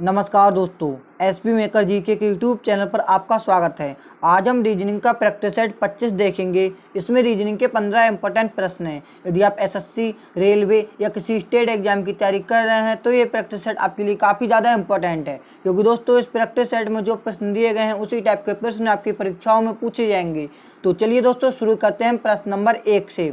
नमस्कार दोस्तों, SP maker GK के यूट्यूब चैनल पर आपका स्वागत है। आज हम रीजनिंग का प्रैक्टिस सेट 25 देखेंगे। इसमें रीजनिंग के 15 इंपॉर्टेंट प्रश्न हैं। यदि आप एसएससी, रेलवे या किसी स्टेट एग्जाम की तैयारी कर रहे हैं तो ये प्रैक्टिस सेट आपके लिए काफ़ी ज़्यादा इंपॉर्टेंट है, क्योंकि दोस्तों इस प्रैक्टिस सेट में जो प्रश्न दिए गए हैं उसी टाइप के प्रश्न आपकी परीक्षाओं में पूछे जाएंगे। तो चलिए दोस्तों शुरू करते हैं प्रश्न नंबर 1 से।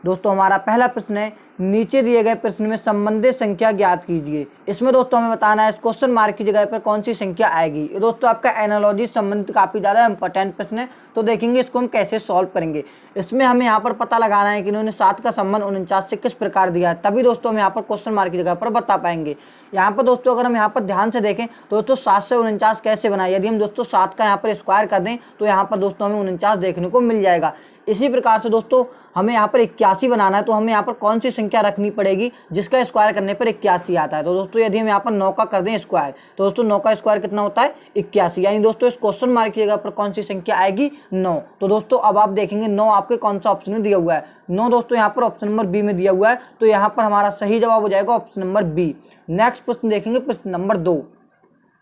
दोस्तों हमारा पहला प्रश्न है, नीचे दिए गए प्रश्न में संबंधित संख्या ज्ञात कीजिए। इसमें दोस्तों हमें बताना है इस क्वेश्चन मार्क की जगह पर कौन सी संख्या आएगी। दोस्तों आपका एनालॉजी संबंधित काफ़ी ज़्यादा इंपॉर्टेंट प्रश्न है, तो देखेंगे इसको हम कैसे सॉल्व करेंगे। इसमें हमें यहाँ पर पता लगाना है कि इन्होंने 7 का संबंध 49 से किस प्रकार दिया है, तभी दोस्तों हम यहाँ पर क्वेश्चन मार्क की जगह पर बता पाएंगे। यहाँ पर दोस्तों अगर हम यहाँ पर ध्यान से देखें तो दोस्तों 7 से 49 कैसे बनाए। यदि हम दोस्तों 7 का यहाँ पर स्क्वायर कर दें तो यहाँ पर दोस्तों हमें 49 देखने को मिल जाएगा। इसी प्रकार से दोस्तों हमें यहाँ पर 81 बनाना है, तो हमें यहाँ पर कौन सी संख्या रखनी पड़ेगी जिसका स्क्वायर करने पर 81 आता है। तो दोस्तों यदि हम यहाँ पर 9 का कर दें स्क्वायर तो दोस्तों 9 का स्क्वायर कितना होता है 81, यानी दोस्तों इस क्वेश्चन मार्क की जगह पर कौन सी संख्या आएगी 9। तो दोस्तों अब आप देखेंगे 9 आपके कौन सा ऑप्शन में दिया हुआ है। 9 दोस्तों यहाँ पर ऑप्शन नंबर बी में दिया हुआ है, तो यहाँ पर हमारा सही जवाब हो जाएगा ऑप्शन नंबर बी। नेक्स्ट प्रश्न देखेंगे, प्रश्न नंबर 2।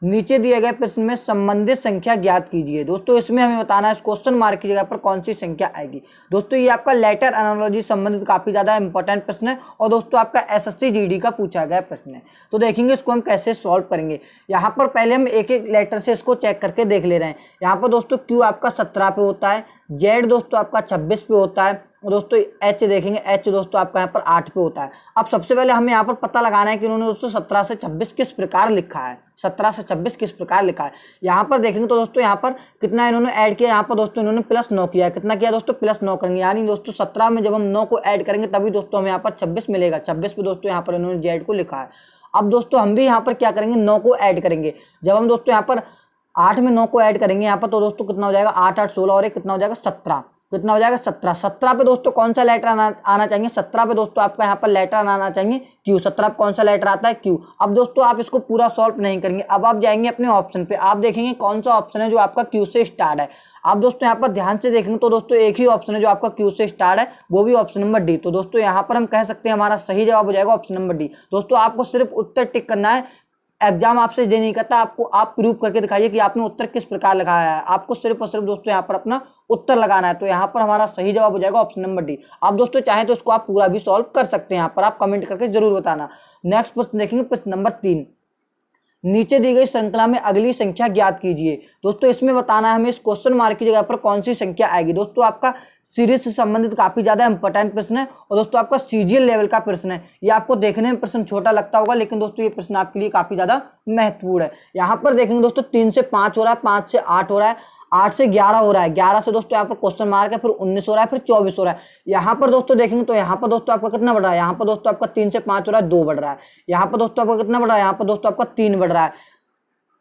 नीचे दिए गए प्रश्न में संबंधित संख्या ज्ञात कीजिए। दोस्तों इसमें हमें बताना है इस क्वेश्चन मार्क की जगह पर कौन सी संख्या आएगी। दोस्तों ये आपका लेटर एनालॉजी संबंधित काफी ज्यादा इंपॉर्टेंट प्रश्न है और दोस्तों आपका एसएससी जीडी का पूछा गया प्रश्न है। तो देखेंगे इसको हम कैसे सॉल्व करेंगे। यहाँ पर पहले हम एक एक लेटर से इसको चेक करके देख ले रहे हैं। यहाँ पर दोस्तों क्यू आपका 17 पे होता है, जेड दोस्तों आपका 26 पे होता है और दोस्तों एच देखेंगे, एच दोस्तों आपका यहाँ पर 8 पे होता है। अब सबसे पहले हमें यहाँ पर पता लगाना है कि उन्होंने दोस्तों 17 से 26 किस प्रकार लिखा है। 17 से 26 किस प्रकार लिखा है यहाँ पर देखेंगे तो दोस्तों यहाँ पर कितना इन्होंने ऐड किया। यहाँ पर दोस्तों इन्होंने +9 किया है। कितना किया दोस्तों +9 करेंगे, यानी दोस्तों 17 में जब हम 9 को ऐड करेंगे तभी दोस्तों हमें यहाँ पर 26 मिलेगा। 26 पे दोस्तों यहाँ पर इन्होंने जेड को लिखा है। अब दोस्तों हम भी यहाँ पर क्या करेंगे, 9 को ऐड करेंगे। जब हम दोस्तों यहाँ पर 8 में 9 को ऐड करेंगे यहाँ पर तो दोस्तों कितना हो जाएगा 8 8 16 और एक कितना हो जाएगा 17। कितना हो जाएगा 17। 17 पे दोस्तों कौन सा लेटर आना चाहिए, 17 पे दोस्तों आपका यहाँ पर लेटर आना चाहिए क्यू। 17 पे कौन सा लेटर आता है क्यू। अब दोस्तों आप इसको पूरा सॉल्व नहीं करेंगे, अब आप जाएंगे अपने ऑप्शन पे, आप देखेंगे कौन सा ऑप्शन है जो आपका क्यू से स्टार्ट है। आप दोस्तों यहाँ पर ध्यान से देखेंगे तो दोस्तों एक ही ऑप्शन है जो आपका क्यू से स्टार्ट है, वो भी ऑप्शन नंबर डी। तो दोस्तों यहाँ पर हम कह सकते हैं हमारा सही जवाब हो जाएगा ऑप्शन नंबर डी। दोस्तों आपको सिर्फ उत्तर टिक करना है, एग्जाम आपसे ये नहीं करता आपको आप प्रूव करके दिखाइए कि आपने उत्तर किस प्रकार लगाया है। आपको सिर्फ और सिर्फ दोस्तों यहाँ पर अपना उत्तर लगाना है। तो यहाँ पर हमारा सही जवाब हो जाएगा ऑप्शन नंबर डी। आप दोस्तों चाहें तो इसको आप पूरा भी सॉल्व कर सकते हैं, यहाँ पर आप कमेंट करके जरूर बताना। नेक्स्ट प्रश्न देखेंगे, प्रश्न नंबर 3। नीचे दी गई श्रृंखला में अगली संख्या ज्ञात कीजिए। दोस्तों इसमें बताना है हमें इस क्वेश्चन मार्क की जगह पर कौन सी संख्या आएगी। दोस्तों आपका सीरीज से संबंधित काफी ज्यादा इंपॉर्टेंट प्रश्न है और दोस्तों आपका सीजीएल लेवल का प्रश्न है। ये आपको देखने में प्रश्न छोटा लगता होगा, लेकिन दोस्तों ये प्रश्न आपके लिए काफी ज्यादा महत्वपूर्ण है। यहाँ पर देखेंगे दोस्तों 3 से 5 हो रहा है, 5 से 8 हो रहा है, 8 से 11 हो रहा है, 11 से दोस्तों यहाँ पर क्वेश्चन मार्क है, फिर 19 हो रहा है, फिर 24 हो रहा है। यहाँ पर दोस्तों देखेंगे तो यहाँ पर दोस्तों आपका कितना बढ़ रहा है, यहाँ पर दोस्तों आपका 3 से 5 हो रहा है, 2 बढ़ रहा है। यहाँ पर दोस्तों आपका कितना बढ़ रहा है, यहाँ पर दोस्तों आपका 3 बढ़ रहा है।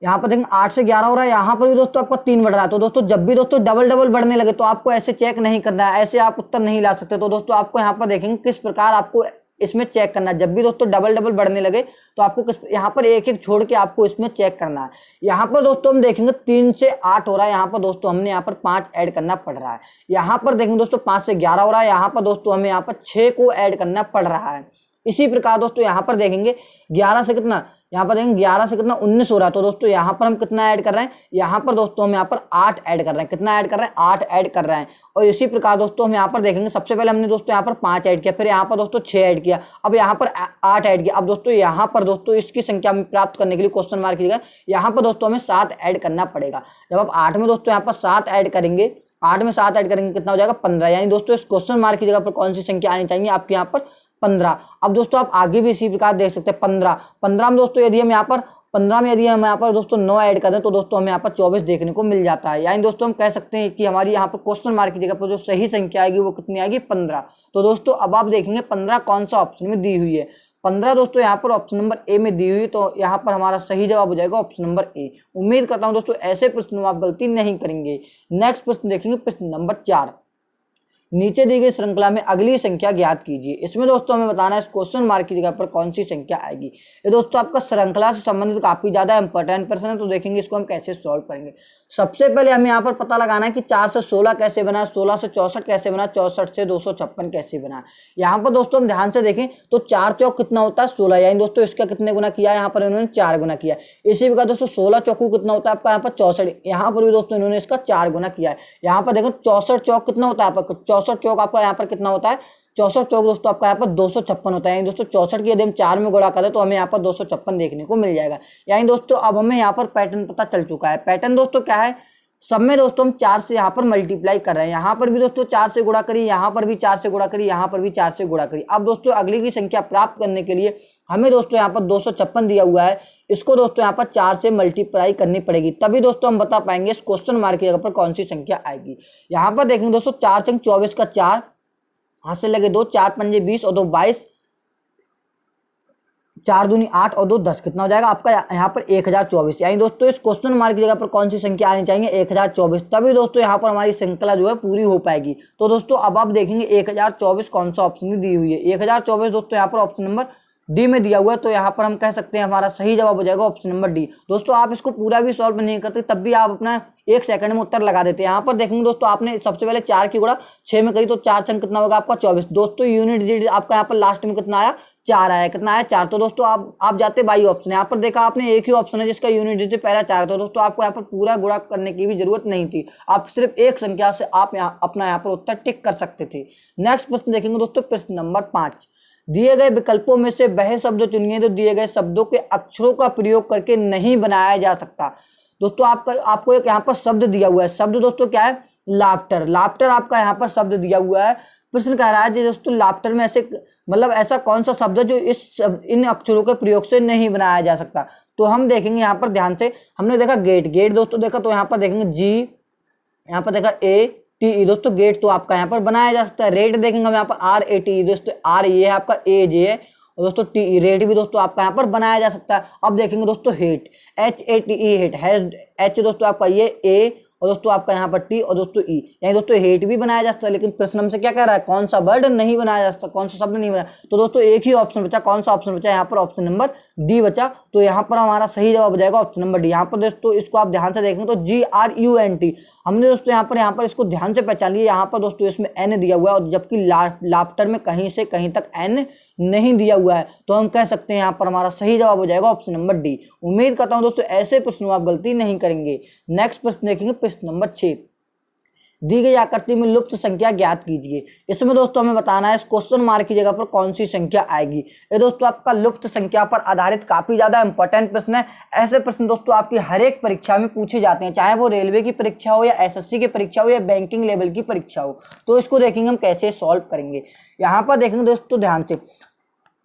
यहाँ पर देखेंगे 8 से 11 हो रहा है, यहाँ पर भी दोस्तों आपका 3 बढ़ रहा है। तो दोस्तों जब भी दोस्तों डबल डबल बढ़ने लगे तो आपको ऐसे चेक नहीं करना है, ऐसे आप उत्तर नहीं ला सकते। तो दोस्तों आपको यहाँ पर देखेंगे किस प्रकार आपको इसमें चेक करना है। जब भी दोस्तों डबल डबल बढ़ने लगे तो आपको किस यहाँ पर एक एक छोड़ के आपको इसमें चेक करना है। यहाँ पर दोस्तों हम देखेंगे 3 से 8 हो रहा है, यहाँ पर दोस्तों हमने यहाँ पर 5 ऐड करना पड़ रहा है। यहाँ पर देखेंगे दोस्तों 5 से 11 हो रहा है, यहाँ पर दोस्तों हमें यहाँ पर 6 को ऐड करना पड़ रहा है। इसी प्रकार दोस्तों यहाँ पर देखेंगे 11 से कितना, यहाँ पर देखेंगे 11 से कितना 19 हो रहा है। तो दोस्तों यहाँ पर हम कितना ऐड कर रहे हैं, यहाँ पर दोस्तों हम यहाँ पर 8 ऐड कर रहे हैं। कितना ऐड कर रहे हैं, 8 ऐड कर रहे हैं। और इसी प्रकार दोस्तों हम यहाँ पर देखेंगे सबसे पहले हमने दोस्तों यहाँ पर 5 ऐड किया, फिर यहाँ पर दोस्तों 6 ऐड किया, अब यहाँ पर 8 ऐड किया। अब दोस्तों यहाँ पर दोस्तों इसकी संख्या में प्राप्त करने के लिए क्वेश्चन मार्क की जगह यहाँ पर दोस्तों हमें 7 ऐड करना पड़ेगा। जब आप 8 में दोस्तों यहाँ पर 7 ऐड करेंगे, 8 में 7 ऐड करेंगे कितना हो जाएगा 15, यानी दोस्तों इस क्वेश्चन मार्क की जगह पर कौन सी संख्या आनी चाहिए आपके यहाँ पर 15। अब दोस्तों आप आगे भी इसी प्रकार देख सकते हैं 15 में दोस्तों यदि हम यहाँ पर 15 में यदि हम यहाँ पर दोस्तों 9 ऐड कर दें तो दोस्तों हमें यहाँ पर 24 देखने को मिल जाता है। यानी दोस्तों हम कह सकते हैं कि हमारी यहाँ पर क्वेश्चन मार्क की जगह पर जो सही संख्या आएगी वो कितनी आएगी 15। तो दोस्तों अब आप देखेंगे 15 कौन सा ऑप्शन में दी हुई है। 15 दोस्तों यहाँ पर ऑप्शन नंबर ए में दी हुई, तो यहाँ पर हमारा सही जवाब हो जाएगा ऑप्शन नंबर ए। उम्मीद करता हूँ दोस्तों ऐसे प्रश्नों में आप गलती नहीं करेंगे। नेक्स्ट प्रश्न देखेंगे, प्रश्न नंबर 4। नीचे दी गई श्रृंखला में अगली संख्या ज्ञात कीजिए। इसमें दोस्तों हमें बताना है क्वेश्चन मार्क की जगह पर कौन सी संख्या आएगी। ये दोस्तों आपका श्रृंखला से संबंधित काफी ज्यादा इंपॉर्टेंट प्रश्न है, तो देखेंगे इसको हम कैसे सॉल्व करेंगे। सबसे पहले हमें यहाँ पर पता लगाना है कि 4 से 16 कैसे बना, 16 से 64 कैसे बना, 64 से 256 कैसे बना। यहाँ पर दोस्तों हम ध्यान से देखें तो 4 चौक कितना होता है 16, यानी दोस्तों इसका कितने गुना किया, यहाँ पर इन्होंने 4 गुना किया। इसी प्रकार दोस्तों 16 चौकू कितना होता है आपका यहाँ पर 64, यहाँ पर भी दोस्तों इन्होंने इसका 4 गुना किया है। यहाँ पर देखो 64 चौक कितना होता है आपका, 64 चौक आपका यहाँ पर कितना होता है, 64 चौक दोस्तों आपका यहाँ पर 256 होता है। यानी दोस्तों 64 की यदि हम 4 में गुणा करें तो हमें यहाँ पर 256 देखने को मिल जाएगा। यानी दोस्तों अब हमें यहाँ पर पैटर्न पता चल चुका है। पैटर्न दोस्तों क्या है, सब में दोस्तों हम 4 से यहाँ पर मल्टीप्लाई कर रहे हैं, यहाँ पर भी दोस्तों 4 से गुणा करिए, यहाँ पर भी 4 से गुणा करिए, यहाँ पर भी 4 से गुणा करिए। अब दोस्तों अगली की संख्या प्राप्त करने के लिए हमें दोस्तों यहाँ पर 256 दिया हुआ है, इसको दोस्तों यहाँ पर 4 से मल्टीप्लाई करनी पड़ेगी, तभी दोस्तों हम बता पाएंगे इस क्वेश्चन मार्क की जगह पर कौन सी संख्या आएगी। यहाँ पर देखेंगे दोस्तों 4 चंग 24 का 4, हाथ से लगे 2, 4 पंजे 20 और 2 22, 4 दूनी 8 और 2 10, कितना हो जाएगा आपका यहाँ पर 1024। यानी दोस्तों इस क्वेश्चन मार्क की जगह पर कौन सी संख्या आनी चाहिए 1024, तभी दोस्तों यहाँ पर हमारी श्रृंखला जो है पूरी हो पाएगी। तो दोस्तों अब आप देखेंगे 1024 कौन सा ऑप्शन में दी हुई है। 1024 दोस्तों यहाँ पर ऑप्शन नंबर डी में दिया हुआ है, तो यहाँ पर हम कह सकते हैं हमारा सही जवाब हो जाएगा ऑप्शन नंबर डी। दोस्तों आप इसको पूरा भी सॉल्व नहीं करते तब भी आप अपना 1 सेकंड में उत्तर लगा देते हैं। यहाँ पर देखेंगे दोस्तों आपने सबसे पहले 4 की गुणा 6 में करी तो 4 चंग कितना होगा आपका 24। दोस्तों यूनिट डिजिट आपका यहाँ पर लास्ट में कितना आया 4 आया, कितना आया 4। तो दोस्तों आप जाते बाई ऑप्शन, यहाँ पर देखा आपने एक ही ऑप्शन है जिसका यूनिट डिजिट पहला 4। तो दोस्तों आपको यहाँ पर पूरा गुणा करने की भी जरूरत नहीं थी, आप सिर्फ एक संख्या से आप अपना यहाँ पर उत्तर टिक कर सकते थे। नेक्स्ट प्रश्न देखेंगे दोस्तों, प्रश्न नंबर 5। दिए गए विकल्पों में से वह शब्द चुनिए जो दिए गए शब्दों के अक्षरों का प्रयोग करके नहीं बनाया जा सकता। दोस्तों आपको एक यहाँ पर शब्द दिया हुआ है, शब्द दोस्तों क्या है लाफ्टर। लाफ्टर आपका यहाँ पर शब्द दिया हुआ है। प्रश्न कह रहा है कि दोस्तों लाफ्टर में ऐसे मतलब ऐसा कौन सा शब्द है जो इन अक्षरों के प्रयोग से नहीं बनाया जा सकता। तो हम देखेंगे यहाँ पर ध्यान से, हमने देखा गेट, गेट दोस्तों देखा तो यहाँ पर देखेंगे जी, यहाँ पर देखा ए टी, दोस्तों गेट तो आपका यहाँ पर बनाया जा सकता है। रेट देखेंगे हम यहाँ पर आर ए टी, दोस्तों आर ये है आपका, ए जे है, और दोस्तों टी रेट भी दोस्तों आपका यहाँ पर बनाया जा सकता है। अब देखेंगे दोस्तों hate, H A T E hate है, एच दोस्तों आपका ये ए और दोस्तों आपका यहाँ पर टी और दोस्तों ई, यानी दोस्तों हेट भी बनाया जा सकता है। लेकिन प्रश्न हमसे क्या कह रहा है, कौन सा वर्ड नहीं बनाया जा सकता, कौन सा शब्द नहीं बनाया। तो दोस्तों एक ही ऑप्शन बचा, कौन सा ऑप्शन बचा यहाँ पर ऑप्शन नंबर डी बचा। तो यहाँ पर हमारा सही जवाब हो जाएगा ऑप्शन नंबर डी। यहाँ पर दोस्तों इसको आप ध्यान से देखेंगे तो GRUNT हमने दोस्तों यहाँ पर इसको ध्यान से पहचान लिया। यहाँ पर दोस्तों इसमें एन दिया हुआ है और जबकि लाफ्टर में कहीं से कहीं तक एन नहीं दिया हुआ है, तो हम कह सकते हैं यहाँ पर हमारा सही जवाब हो जाएगा ऑप्शन नंबर डी। उम्मीद करता हूँ दोस्तों ऐसे प्रश्नों आप गलती नहीं करेंगे। नेक्स्ट प्रश्न देखेंगे, प्रश्न नंबर 6। दी गई आकृति में लुप्त संख्या ज्ञात कीजिए। इसमें दोस्तों हमें बताना है इस क्वेश्चन मार्क की जगह पर कौन सी संख्या आएगी। ये दोस्तों आपका लुप्त संख्या पर आधारित काफी ज्यादा इंपॉर्टेंट प्रश्न है। ऐसे प्रश्न दोस्तों आपकी हर एक परीक्षा में पूछे जाते हैं, चाहे वो रेलवे की परीक्षा हो या SSC की परीक्षा हो या बैंकिंग लेवल की परीक्षा हो। तो इसको देखेंगे हम कैसे सॉल्व करेंगे। यहाँ पर देखेंगे दोस्तों ध्यान से,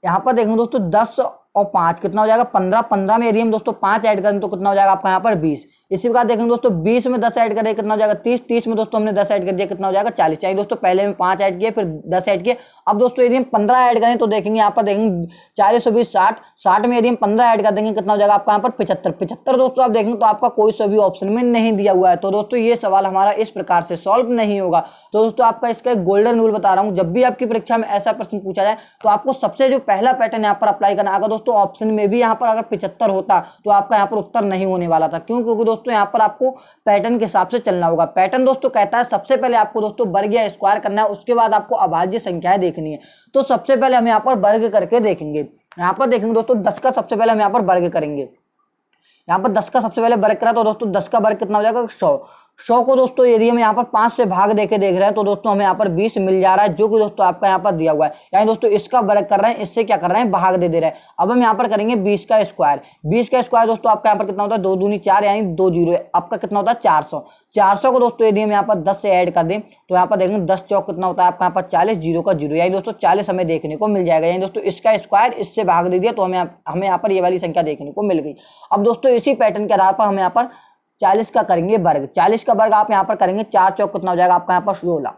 यहाँ पर देखेंगे दोस्तों 10 और 5 कितना हो जाएगा 15, 15 में यदि हम दोस्तों 5 ऐड करें तो कितना हो जाएगा आपका यहाँ पर 20। इसी प्रकार देखेंगे दोस्तों 20 में 10 ऐड करें कितना हो जाएगा 30, 30 में दोस्तों हमने 10 ऐड कर दिया कितना हो जाएगा 40। यानी दोस्तों पहले में 5 ऐड किए फिर 10 ऐड किए। अब दोस्तों यदि हम 15 ऐड करें तो देखेंगे यहाँ पर देखेंगे 40 और 20 60, 60 में यदि हम 15 ऐड कर देंगे कितना हो जाएगा आपका यहाँ पर 75, 75 दोस्तों आप देखेंगे तो आपका कोई सा भी ऑप्शन में नहीं दिया हुआ है। तो दोस्तों ये सवाल हमारा इस प्रकार से सॉल्व नहीं होगा। तो दोस्तों आपका इसका एक गोल्डन रूल बता रहा हूँ, जब भी आपकी परीक्षा में ऐसा प्रश्न पूछा जाए तो आपको सबसे जो पहला पैटर्न यहाँ पर अप्लाई करना। अगर दोस्तों ऑप्शन में भी यहाँ पर अगर 75 होता तो आपका यहाँ पर उत्तर नहीं होने वाला था। क्यों? क्योंकि दोस्तों यहाँ पर आपको पैटर्न के हिसाब से चलना होगा। पैटर्न दोस्तों कहता है सबसे पहले आपको दोस्तों वर्ग या स्क्वायर करना है, उसके बाद आपको अभाज्य संख्याएं देखनी है। तो सबसे पहले हम यहाँ पर वर्ग करके देखेंगे। यहाँ पर देखेंगे दोस्तों 10 का सबसे पहले हम यहाँ पर वर्ग करेंगे। यहाँ पर 10 का सबसे पहले वर्ग करा तो दोस्तों 10 का वर्ग कितना हो जाएगा 100। 100 को दोस्तों यदि हम यहाँ पर 5 से भाग देके देख रहे हैं तो दोस्तों हमें यहाँ पर 20 मिल जा रहा है, जो कि दोस्तों आपका यहाँ पर दिया हुआ है। यानी दोस्तों इसका वर्ग कर रहे हैं, इससे क्या कर रहे हैं भाग दे रहे हैं। अब हम यहाँ पर करेंगे 20 का स्क्वायर। 20 का स्क्वायर दोस्तों आपका यहाँ पर कितना होता है 2 दूनी 4 यानी 2 जीरो, आपका कितना होता है 400। 400 को दोस्तों यदि हम यहाँ पर 10 से ऐड कर दें तो यहाँ पर देखेंगे 10 चौक कितना होता है आपका यहाँ पर 40, जीरो का जीरो, यानी दोस्तों 40 हमें देखने को मिल जाएगा। यानी दोस्तों इसका स्क्वायर इससे भाग दे दिया तो हमें यहाँ पर ये वाली संख्या देखने को मिल गई। अब दोस्तों इसी पैटर्न के आधार पर हम यहाँ पर 40 का करेंगे वर्ग। 40 का वर्ग आप यहाँ पर करेंगे 4 चौक कितना हो जाएगा आपका यहाँ पर 16।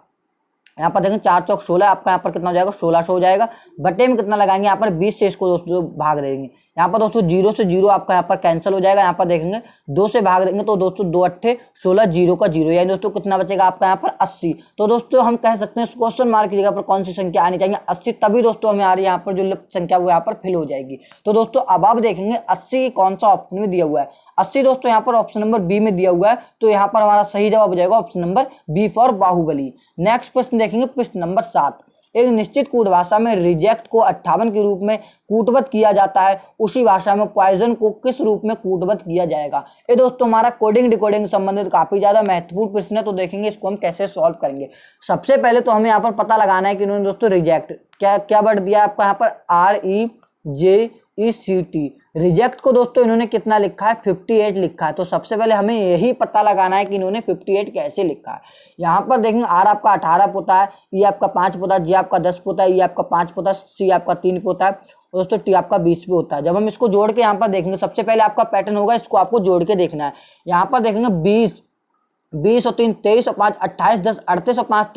यहाँ पर देखें 4 चौक 16, आपका यहाँ पर कितना हो जाएगा 1600 हो जाएगा। बटे में कितना लगाएंगे, यहाँ पर 20 से इसको दोस्तों भाग देंगे। यहाँ पर दोस्तों 0 से 0 आपका यहाँ पर कैंसिल हो जाएगा। यहाँ पर देखेंगे 2 से भाग देंगे तो दोस्तों 2 अट्ठे 16, 0 का 0, यानी दोस्तों कितना बचेगा आपका यहाँ पर 80। तो दोस्तों हम कह सकते हैं क्वेश्चन मार्क की जगह पर कौन सी संख्या आनी चाहिए 80, तभी दोस्तों हमारी यहाँ पर जो लिप्त संख्या वो यहाँ पर फिल हो जाएगी। तो दोस्तों अब आप देखेंगे 80 कौन सा ऑप्शन में दिया हुआ है, 80 दोस्तों यहाँ पर ऑप्शन नंबर बी में दिया हुआ है। तो यहाँ पर हमारा सही जवाब हो जाएगा option number B for Baahubali. Next प्रश्न देखेंगे, प्रश्न नंबर 7। एक निश्चित कूट भाषा में रिजेक्ट को 58 के रूप में कूटबद्ध किया जाता है, उसी भाषा में पॉइजन को किस रूप में कूटबद्ध किया जाएगा। ये दोस्तों हमारा कोडिंग डिकोडिंग संबंधित काफी ज्यादा महत्वपूर्ण प्रश्न है। तो देखेंगे इसको हम कैसे सॉल्व करेंगे। सबसे पहले तो हमें यहाँ पर पता लगाना है कि इन्होंने दोस्तों रिजेक्ट क्या वर्ड दिया आपका यहाँ पर REJECT, रिजेक्ट को दोस्तों इन्होंने कितना लिखा है 58 लिखा है। तो सबसे पहले हमें यही पता लगाना है कि इन्होंने 58 कैसे लिखा है। यहाँ पर देखेंगे R आपका 18 पोता है, E आपका 5 पोता है, G आपका 10 पोता है, E आपका 5 पोता है, C आपका 3 पोता है और दोस्तों T आपका 20 पे होता है। जब हम इसको जोड़ के यहाँ पर देखेंगे, सबसे पहले आपका पैटर्न होगा, इसको आपको जोड़ के देखना है। यहाँ पर देखेंगे 20 और 3 23 और 5 28, 10 38 और 5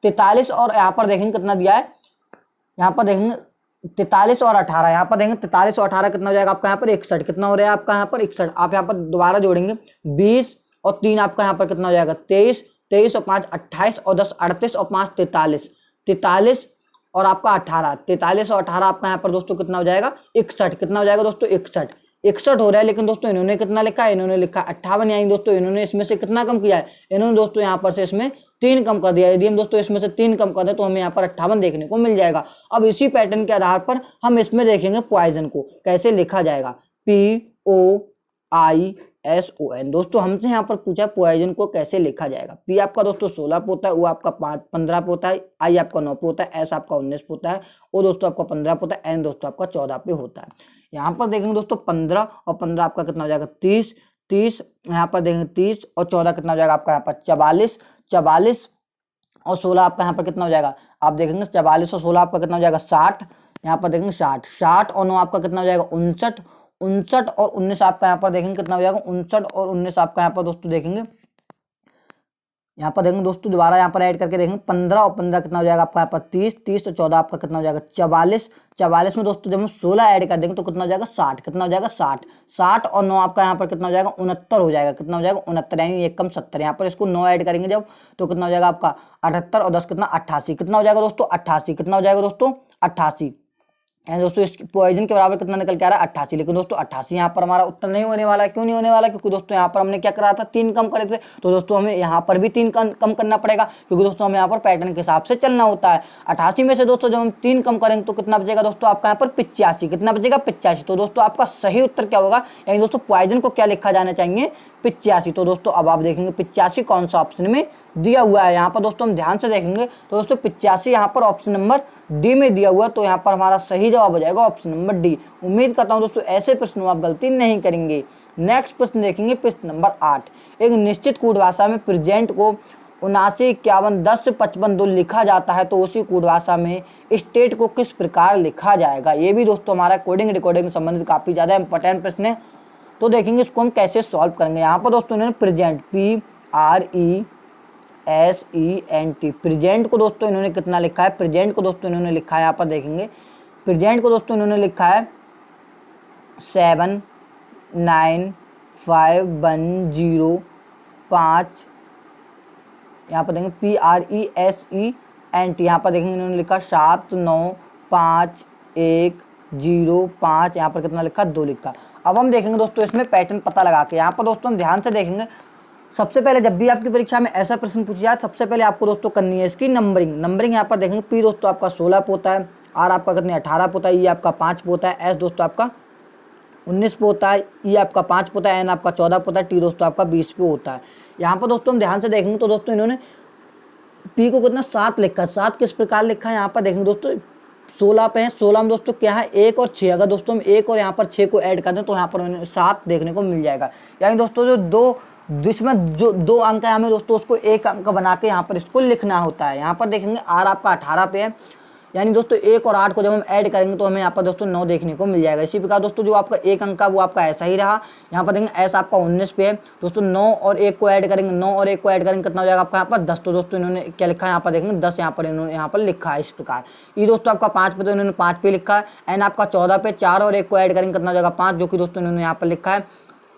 43 और यहाँ पर देखेंगे कितना दिया है, यहाँ पर देखेंगे 43 और 18, यहाँ पर देखेंगे 43 और 18 कितना हो जाएगा आपका यहाँ पर 61, कितना हो रहा है आपका यहाँ पर 61। आप यहाँ पर दोबारा जोड़ेंगे 20 और 3 आपका यहाँ पर कितना हो जाएगा 23 और 5 28 और 10 38 और 5 43 और आपका 18, 43 और 18 आपका यहाँ पर दोस्तों कितना हो जाएगा 61, कितना हो जाएगा दोस्तों 61 हो रहा है। लेकिन दोस्तों इन्होंने कितना लिखा है, इन्होंने लिखा 58, यानी दोस्तों इन्होंने इसमें से कितना कम किया है, इन्होंने दोस्तों यहाँ पर से इसमें 3 कम कर दिया। यदि हम दोस्तों इसमें से 3 कम कर दें तो हमें यहाँ पर 58 देखने को मिल जाएगा। अब इसी पैटर्न के आधार पर हम इसमें देखेंगे पॉइजन को कैसे लिखा जाएगा, POISON। दोस्तों हमसे यहाँ पर पूछा पॉइजन को कैसे लिखा जाएगा। P आपका दोस्तों 16 पोता है, O आपका 15 पोता है, I आपका 9 पोता है, S आपका 19 पोता है, O दोस्तों आपका 15 पोता है, N दोस्तों आपका 14 पे होता है। यहाँ पर देखेंगे दोस्तों 15 और 15 आपका कितना हो जाएगा 30, यहाँ पर देखेंगे 30 और 14 कितना हो जाएगा आपका यहाँ पर 44 और 16 आपका यहाँ पर कितना हो जाएगा, आप देखेंगे 44 और 16 आपका कितना हो जाएगा 60, यहाँ पर देखेंगे 60 और 9 आपका कितना हो जाएगा 59 और 19 आपका यहाँ पर देखेंगे कितना हो जाएगा 59 और 19 आपका यहाँ पर दोस्तों देखेंगे, यहाँ पर देखेंगे दोस्तों दोबारा यहाँ पर ऐड करके देखेंगे 15 और 15 कितना हो जाएगा आपका यहाँ पर 30 और 14 आपका कितना हो जाएगा 44 में दोस्तों जब हम 16 ऐड कर देंगे तो कितना हो जाएगा 60, कितना हो जाएगा 60 और 9 आपका यहाँ पर कितना हो जाएगा 69 हो जाएगा, कितना हो जाएगा 69, यानी 1 कम 70। यहाँ पर इसको 9 ऐड करेंगे जब तो कितना हो जाएगा आपका 78 और 10 कितना 88, कितना हो जाएगा दोस्तों 88, कितना हो जाएगा दोस्तों 88। एंड दोस्तों इस पॉइजन के बराबर कितना निकल के आ रहा है 88। लेकिन दोस्तों 88 यहाँ पर हमारा उत्तर नहीं होने वाला है। क्यों नहीं होने वाला, क्योंकि दोस्तों यहाँ पर हमने क्या करा था 3 कम करे थे। तो दोस्तों हमें यहाँ पर भी 3 कम करना पड़ेगा, क्योंकि दोस्तों हमें यहाँ पर पैटर्न के हिसाब से चलना होता है। 88 में से दोस्तों जब हम 3 कम करेंगे तो कितना बचेगा दोस्तों आपका यहाँ पर 85, कितना बचेगा 85। तो दोस्तों आपका सही उत्तर क्या होगा, यानी दोस्तों पॉइजन को क्या लिखा जाना चाहिए 85। तो दोस्तों अब आप देखेंगे 85 कौन सा ऑप्शन में दिया हुआ है। यहाँ पर दोस्तों हम ध्यान से देखेंगे तो दोस्तों 85 यहाँ पर ऑप्शन नंबर डी में दिया हुआ है। तो यहाँ पर हमारा सही जवाब हो जाएगा ऑप्शन नंबर डी। उम्मीद करता हूँ दोस्तों ऐसे प्रश्नों में आप गलती नहीं करेंगे। नेक्स्ट प्रश्न देखेंगे, प्रश्न नंबर 8। एक निश्चित कूट भाषा में प्रेजेंट को 79 51 10 से 55 2 लिखा जाता है, तो उसी कूट भाषा में स्टेट को किस प्रकार लिखा जाएगा। ये भी दोस्तों हमारा कोडिंग रिकॉर्डिंग संबंधित काफी ज्यादा इंपॉर्टेंट प्रश्न है। तो देखेंगे इसको हम कैसे सॉल्व करेंगे। यहाँ पर दोस्तों इन्होंने प्रेजेंट PRESENT प्रेजेंट को दोस्तों इन्होंने कितना लिखा है, प्रेजेंट को दोस्तों इन्होंने लिखा है, यहाँ पर देखेंगे प्रेजेंट को दोस्तों इन्होंने लिखा है 7 9 5 1 0 5, यहाँ पर देखेंगे PRESENT, यहाँ पर देखेंगे इन्होंने लिखा 7 9 5 1 0 5, यहाँ पर कितना लिखा 2 लिखा। अब हम देखेंगे दोस्तों इसमें पैटर्न पता लगा के। यहाँ पर दोस्तों हम ध्यान से देखेंगे, सबसे पहले जब भी आपकी परीक्षा में ऐसा प्रश्न पूछा जाए सबसे पहले आपको दोस्तों करनी है इसकी नंबरिंग। यहाँ पर देखेंगे P दोस्तों आपका 16 पोता है, R आपका कितने 18 पोता है, E आपका 5 पोता है, S दोस्तों आपका 19 पे होता है, E आपका 5 पे होता है, N आपका 14 पे होता है, T दोस्तों आपका 20 पे होता है। यहाँ पर दोस्तों हम ध्यान से देखेंगे तो दोस्तों इन्होंने P को कितना 7 लिखा है। 7 किस प्रकार लिखा है, यहाँ पर देखेंगे दोस्तों 16 पे है, 16 में दोस्तों क्या है 1 और 6, अगर दोस्तों हम 1 और यहाँ पर 6 को ऐड कर दें तो यहाँ पर 7 देखने को मिल जाएगा। यानी दोस्तों जो जिसमें जो 2 अंक है हमें दोस्तों उसको 1 अंक बना के यहाँ पर इसको लिखना होता है। यहाँ पर देखेंगे R आपका 18 पे है, यानी दोस्तों 1 और 8 को जब हम ऐड करेंगे तो हमें यहाँ पर दोस्तों 9 देखने को मिल जाएगा। इसी प्रकार दोस्तों जो आपका एक अंक का वो आपका ऐसा ही रहा। यहाँ पर देखेंगे ऐसा आपका 19 पे है दोस्तों। 9 और 1 को ऐड करेंगे, 9 और 1 को ऐड करेंगे कितना हो जाएगा आपका यहाँ पर 10। तो दोस्तों इन्होंने क्या लिखा है यहाँ पर देखेंगे 10 यहाँ पर इन्होंने यहाँ पर लिखा है इस प्रकार। ई दोस्तों आपका 5 पे तो इन्होंने 5 पे लिखा है। एन आपका 14 पे 4 और 1 को ऐड करेंगे कितना हो जाएगा 5, जो कि दोस्तों इन्होंने यहाँ पर लिखा है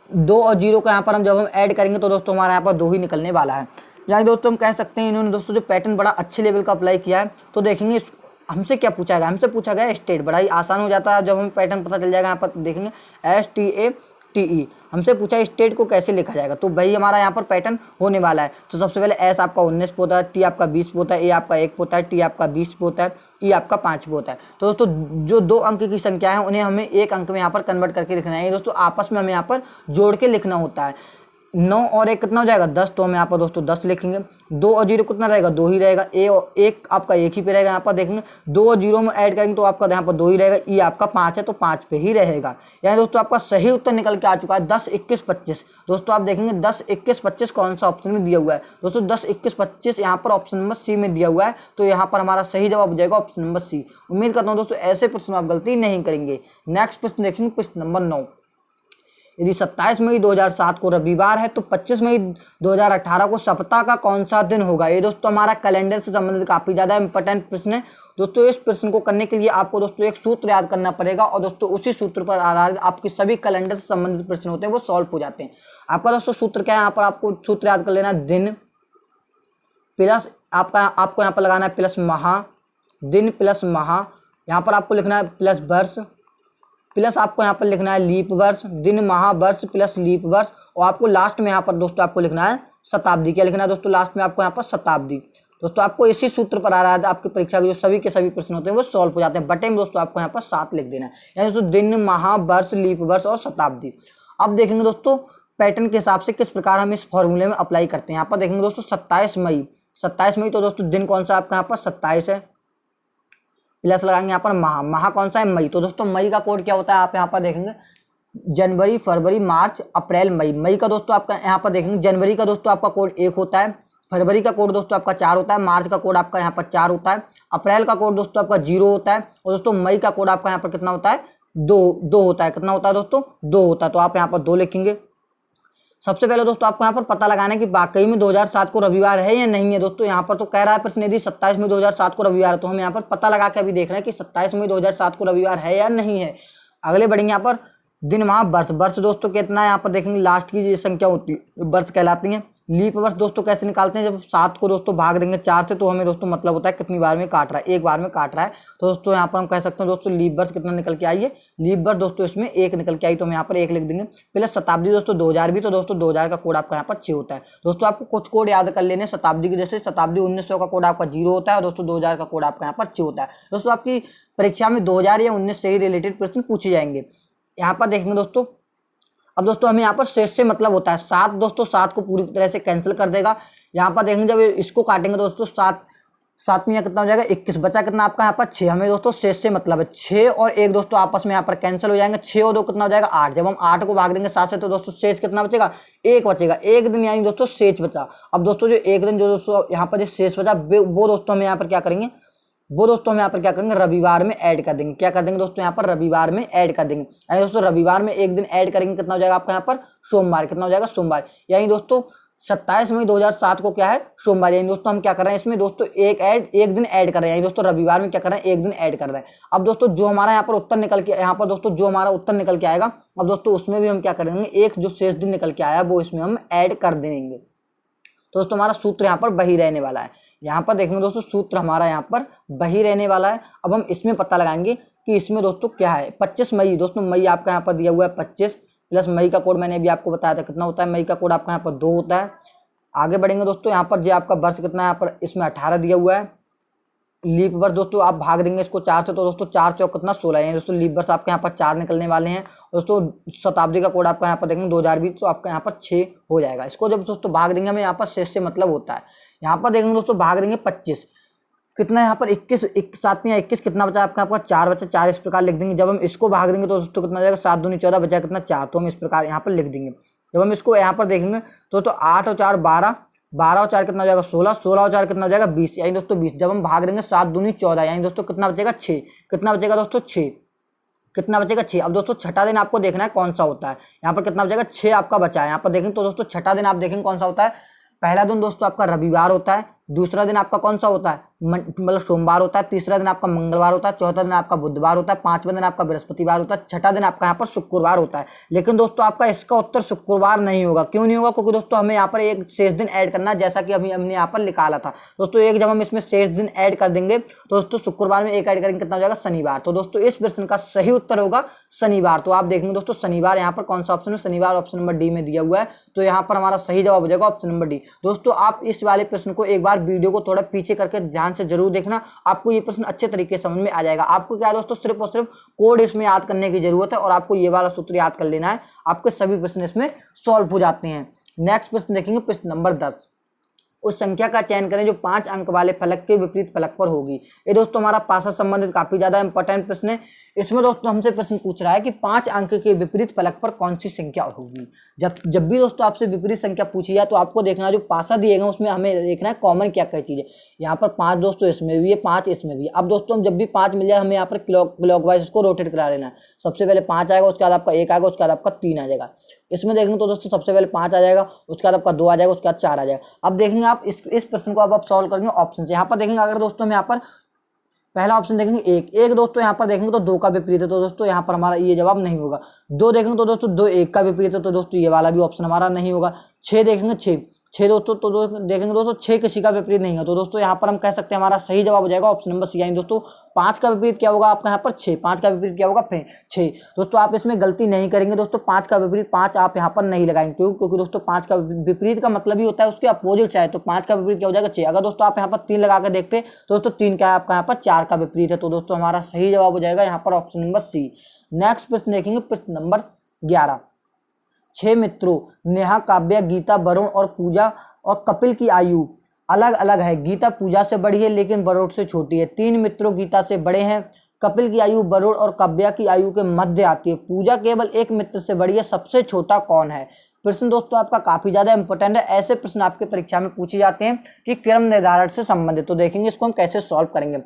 2 और 0 का यहाँ पर हम जब हम ऐड करेंगे तो दोस्तों हमारा यहाँ पर 2 ही निकलने वाला है। यानी दोस्तों हम कह सकते हैं इन्होंने दोस्तों जो पैटर्न बड़ा अच्छे लेवल का अप्लाई किया है। तो देखेंगे हमसे क्या पूछा गया, हमसे पूछा गया स्टेट। बड़ा ही आसान हो जाता है जब हमें पैटर्न पता चल जाएगा। यहाँ पर देखेंगे STATE हमसे पूछा स्टेट को कैसे लिखा जाएगा, तो भाई हमारा यहाँ पर पैटर्न होने वाला है। तो सबसे पहले S आपका 19 पे होता है, T आपका 20 पे होता है, A आपका 1 पे होता है, T आपका 20 पे होता है, E आपका 5 पे होता है। तो दोस्तों जो 2 अंक की संख्या है उन्हें हमें 1 अंक में यहाँ पर कन्वर्ट करके लिखना है। दोस्तों आपस में हमें यहाँ पर जोड़ के लिखना होता है। 9 और 1 कितना हो जाएगा 10, तो हम यहाँ पर दोस्तों 10 लिखेंगे। 2 और 0 कितना रहेगा 2 ही रहेगा। ए और 1 आपका 1 ही पे रहेगा। यहाँ पर देखेंगे 2 और 0 में ऐड करेंगे तो आपका यहाँ पर 2 ही रहेगा। ई आपका 5 है तो 5 पे ही रहेगा। यानी दोस्तों आपका सही उत्तर निकल के आ चुका है 10, 21, 25। दोस्तों आप देखेंगे 10, 21, 25 कौन सा ऑप्शन में दिया हुआ है दोस्तों 10, 21, 25 यहाँ पर ऑप्शन नंबर सी में दिया हुआ है। तो यहाँ पर हमारा सही जवाब हो जाएगा ऑप्शन नंबर सी। उम्मीद करता हूँ दोस्तों ऐसे प्रश्न आप गलती नहीं करेंगे। नेक्स्ट प्रश्न देखेंगे प्रश्न नंबर 9। यदि 27 मई 2007 को रविवार है तो 25 मई 2018 को सप्ताह का कौन सा दिन होगा। ये दोस्तों हमारा कैलेंडर से संबंधित काफी ज्यादा इंपॉर्टेंट प्रश्न है। दोस्तों इस प्रश्न को करने के लिए आपको दोस्तों एक सूत्र याद करना पड़ेगा और दोस्तों उसी सूत्र पर आधारित आपके सभी कैलेंडर से संबंधित प्रश्न होते हैं वो सॉल्व हो जाते हैं। आपका दोस्तों सूत्र क्या है, यहाँ पर आपको सूत्र याद कर लेना, दिन प्लस आपको यहाँ पर लगाना है प्लस माह, दिन प्लस माह, यहाँ पर आपको लिखना है प्लस वर्ष, प्लस आपको यहाँ पर लिखना है लीप वर्ष, दिन माह वर्ष प्लस लीप वर्ष, और आपको लास्ट में यहाँ पर दोस्तों आपको लिखना है शताब्दी। क्या लिखना है दोस्तों लास्ट में आपको यहाँ पर शताब्दी। दोस्तों आपको इसी सूत्र पर आ रहा है आपकी परीक्षा के जो सभी के सभी प्रश्न होते हैं वो सॉल्व हो जाते हैं। बटे में दोस्तों आपको यहाँ पर 7 लिख देना है, यानी दोस्तों दिन माह वर्ष लीप वर्ष और शताब्दी। अब देखेंगे दोस्तों पैटर्न के हिसाब से किस प्रकार हम इस फॉर्मूले में अप्लाई करते हैं। यहाँ पर देखेंगे दोस्तों 27 मई, तो दोस्तों दिन कौन सा आपका यहाँ पर 27 है, प्लस लगाएंगे यहाँ पर माह कौन सा है मई। तो दोस्तों मई का कोड क्या होता है आप यहाँ पर देखेंगे जनवरी, फरवरी, मार्च, अप्रैल, मई। मई का दोस्तों आपका यहाँ पर देखेंगे जनवरी का दोस्तों आपका कोड 1 होता है, फरवरी का कोड दोस्तों आपका 4 होता है, मार्च का कोड आपका यहाँ पर 4 होता है, अप्रैल का कोड दोस्तों आपका 0 होता है, और दोस्तों मई का कोड आपका यहाँ पर कितना होता है 2 होता है। कितना होता है दोस्तों 2 होता है। तो आप यहाँ पर 2 लिखेंगे। सबसे पहले दोस्तों आपको यहाँ पर पता लगाना है कि वाकई में 2007 को रविवार है या नहीं है। दोस्तों यहाँ पर तो कह रहा है प्रश्न यदि 27 मई 2007 को रविवार है, तो हम यहाँ पर पता लगा के अभी देख रहे हैं कि 27 मई 2007 को रविवार है या नहीं है। अगले बढ़ेंगे यहाँ पर दिन माह वर्ष दोस्तों कितना है, यहाँ पर देखेंगे लास्ट की जो संख्या होती है वर्ष कहलाती है। लीप वर्ष दोस्तों कैसे निकालते हैं, जब 7 को दोस्तों भाग देंगे 4 से तो हमें दोस्तों मतलब होता है कितनी बार में काट रहा है, एक बार में काट रहा है। तो दोस्तों यहाँ पर हम कह सकते हैं दोस्तों लीप वर्ष कितना निकल के आई है, लीप वर्ष दोस्तों इसमें 1 निकल के आई, तो हम यहाँ पर 1 लिख देंगे। प्लस शताब्दी दोस्तों 2000 भी, तो दोस्तों 2000 का कोड आपका यहाँ पर 6 होता है। दोस्तों आपको कुछ कोड याद कर लेने शताब्दी के, जैसे शताब्दी 1900 का कोड आपका 0 होता है और दोस्तों 2000 का कोड आपका यहाँ पर 6 होता है। दोस्तों आपकी परीक्षा में 2000 या 19 से ही रिलेटेड प्रश्न पूछे जाएंगे। यहाँ पर देखेंगे दोस्तों अब दोस्तों हमें यहाँ पर शेष से मतलब होता है 7 दोस्तों 7 को पूरी तरह से कैंसिल कर देगा। यहाँ पर देखेंगे जब इसको काटेंगे दोस्तों 7 में कितना हो जाएगा 21, बचा कितना आपका यहाँ पर 6। हमें दोस्तों शेष से मतलब है 6 और 1 दोस्तों आपस में यहाँ पर कैंसिल हो जाएंगे। 6 और 2 कितना हो जाएगा 8। जब हम 8 को भाग देंगे 7 से तो दोस्तों शेष कितना बचेगा 1 बचेगा, 1 दिन यानी दोस्तों शेष बचा। अब दोस्तों जो 1 दिन जो दोस्तों यहाँ पर जो शेष बचा वो दोस्तों हम यहाँ पर क्या करेंगे, वो दोस्तों हम यहाँ पर क्या करेंगे रविवार में ऐड कर देंगे। क्या कर देंगे दोस्तों यहाँ पर रविवार में ऐड कर देंगे। यानी दोस्तों रविवार में 1 दिन ऐड करेंगे कितना हो जाएगा आपका यहाँ पर सोमवार। कितना हो जाएगा सोमवार। यानी दोस्तों 27 मई 2007 को क्या है सोमवार। यानी दोस्तों हम क्या कर रहे हैं इसमें दोस्तों एक दिन ऐड कर रहे हैं, यानी दोस्तों रविवार में क्या कर रहे हैं 1 दिन ऐड कर रहे हैं। अब दोस्तों जो हमारा यहाँ पर उत्तर निकल के यहाँ पर दोस्तों जो हमारा उत्तर निकल के आएगा, अब दोस्तों उसमें भी हम क्या करेंगे एक जो शेष दिन निकल के आया वो इसमें हम ऐड कर देंगे। तो दोस्तों हमारा सूत्र यहाँ पर वही रहने वाला है। यहाँ पर देखेंगे दोस्तों सूत्र हमारा यहाँ पर वही रहने वाला है। अब हम इसमें पता लगाएंगे कि इसमें दोस्तों क्या है 25 मई। दोस्तों मई आपका यहाँ पर दिया हुआ है 25, प्लस मई का कोड मैंने अभी आपको बताया था कितना होता है, मई का कोड आपका यहाँ पर 2 होता है। आगे बढ़ेंगे दोस्तों यहाँ पर जो आपका वर्ष कितना है यहाँ पर इसमें 18 दिया हुआ है। लीप वर्ष दोस्तों आप भाग देंगे इसको 4 से तो दोस्तों 4 चौक कितना 16 है, दोस्तों लीप वर्ष आपके यहाँ पर 4 निकलने वाले हैं। दोस्तों शताब्दी का कोड आपका यहाँ पर देखेंगे 2020, तो आपका यहाँ पर 6 हो जाएगा। इसको जब दोस्तों भाग देंगे हमें यहाँ पर शेष से मतलब होता है। यहाँ पर देखेंगे दोस्तों भाग देंगे 25, कितना यहाँ पर 21, 7 या 21 कितना बचा आपका 4 बचा, 4 इस प्रकार लिख देंगे। जब हम इसको भाग देंगे तो दोस्तों कितना हो जाएगा 7 दूनी 14 बचा कितना 4, तो हम इस प्रकार यहाँ पर लिख देंगे। जब हम इसको यहाँ पर देखेंगे तो 8 और 4 12, 12 और 4 कितना हो जाएगा 16, 16 और 4 कितना हो जाएगा 20, यानी दोस्तों 20। जब हम भाग देंगे 7 दूनी 14, यानी दोस्तों कितना बचेगा 6। कितना बचेगा दोस्तों 6, कितना बचेगा 6। अब दोस्तों छठा दिन आपको देखना है कौन सा होता है। यहाँ पर कितना बचेगा 6 आपका बचा है। यहाँ पर देखेंगे तो दोस्तों छठा दिन आप देखेंगे कौन सा होता है। पहला दिन दोस्तों आपका रविवार होता है, दूसरा दिन आपका कौन सा होता है मतलब सोमवार होता है, तीसरा दिन आपका मंगलवार होता है, चौथा दिन आपका बुधवार होता है, पांचवा दिन आपका बृहस्पतिवार होता है, छठा दिन आपका यहाँ पर शुक्रवार होता है। लेकिन दोस्तों आपका इसका उत्तर शुक्रवार नहीं होगा। क्यों नहीं होगा? क्योंकि दोस्तों हमें यहाँ पर एक शेष दिन ऐड करना है, जैसा कि अभी हमने यहाँ पर निकाला था। दोस्तों एक जब हम इसमें शेष दिन ऐड कर देंगे तो दोस्तों शुक्रवार में एक ऐड करेंगे कितना हो जाएगा शनिवार। तो दोस्तों इस प्रश्न का सही उत्तर होगा शनिवार। तो आप देखेंगे दोस्तों शनिवार यहाँ पर कौन सा ऑप्शन है, शनिवार ऑप्शन नंबर डी में दिया हुआ है। तो यहाँ पर हमारा सही जवाब हो जाएगा ऑप्शन नंबर डी। दोस्तों आप इस वाले प्रश्न को एक बार वीडियो को थोड़ा पीछे करके ध्यान से जरूर देखना, आपको ये प्रश्न अच्छे तरीके से समझ में आ जाएगा। आपको क्या दोस्तों सिर्फ और सिर्फ कोड इसमें याद करने की जरूरत है और आपको ये वाला सूत्र याद कर लेना है, आपके सभी प्रश्न इसमें सॉल्व हो जाते हैं। नेक्स्ट प्रश्न देखेंगे, प्रश्न नंबर 10। उस संख्या का चयन करें जो 5 अंक वाले फलक के विपरीत फलक पर होगी। ये दोस्तों हमारा पासा संबंधित काफी ज्यादा इंपॉर्टेंट प्रश्न है। इसमें दोस्तों हमसे प्रश्न पूछ रहा है कि 5 अंक के विपरीत फलक पर कौन सी संख्या होगी। जब भी दोस्तों आपसे विपरीत संख्या पूछी जाए तो आपको देखना जो पासा दिएगा उसमें हमें देखना है कॉमन क्या क्या चीज है। यहाँ पर 5 दोस्तों इसमें भी है, 5 इसमें भी है। अब दोस्तों हम जब भी 5 मिल जाए हमें यहाँ पर क्लॉकवाइज इसको रोटेट करा लेना है। सबसे पहले 5 आएगा, उसके बाद आपका 1 आएगा, उसके बाद आपका 3 आ जाएगा। इसमें देखेंगे तो दोस्तों सबसे पहले 5 आ जाएगा, उसके बाद आपका 2 आ जाएगा, उसके बाद 4 आ जाएगा। अब देखेंगे आप इस प्रश्न को अब आप सॉल्व करेंगे ऑप्शन से। यहाँ पर देखेंगे अगर दोस्तों हम यहाँ पर पहला ऑप्शन देखेंगे 1 दोस्तों यहाँ पर देखेंगे तो 2 का विपरीत है, तो दोस्तों यहाँ पर हमारा ये जवाब नहीं होगा। 2 देखेंगे तो दोस्तों 2 1 का विपरीत है, तो दोस्तों ये वाला भी ऑप्शन हमारा नहीं होगा। 6 देखेंगे 6 दोस्तों तो देखेंगे दोस्तों 6 किसी का विपरीत नहीं है, तो दोस्तों यहाँ पर हम कह सकते हैं हमारा सही जवाब हो जाएगा ऑप्शन नंबर सी। यानी दोस्तों 5 का विपरीत क्या होगा आपका यहाँ पर 6, 5 का विपरीत क्या होगा 6। दोस्तों आप इसमें गलती नहीं करेंगे दोस्तों, 5 का विपरीत 5 आप यहाँ पर नहीं लगाएंगे। क्योंकि दोस्तों 5 का विपरीत का मतलब ही होता है उसके अपोजिट चाहे, तो 5 का विपरीत क्या हो जाएगा 6। अगर दोस्तों आप यहाँ पर 3 लगा के देखते तो दोस्तों 3 क्या है आपका यहाँ पर 4 का विपरीत है, तो दोस्तों हमारा सही जवाब हो जाएगा यहाँ पर ऑप्शन नंबर सी। नेक्स्ट प्रश्न देखेंगे, प्रश्न नंबर 11। 6 मित्रों नेहा, काव्या, गीता, वरुण और पूजा और कपिल की आयु अलग अलग है। गीता पूजा से बड़ी है लेकिन वरुण से छोटी है। 3 मित्रों गीता से बड़े हैं। कपिल की आयु वरुण और काव्या की आयु के मध्य आती है। पूजा केवल एक मित्र से बड़ी है। सबसे छोटा कौन है? प्रश्न दोस्तों आपका काफी ज्यादा इंपॉर्टेंट है। ऐसे प्रश्न आपके परीक्षा में पूछे जाते हैं कि क्रम निर्धारण से संबंधित। तो देखेंगे इसको हम कैसे सॉल्व करेंगे।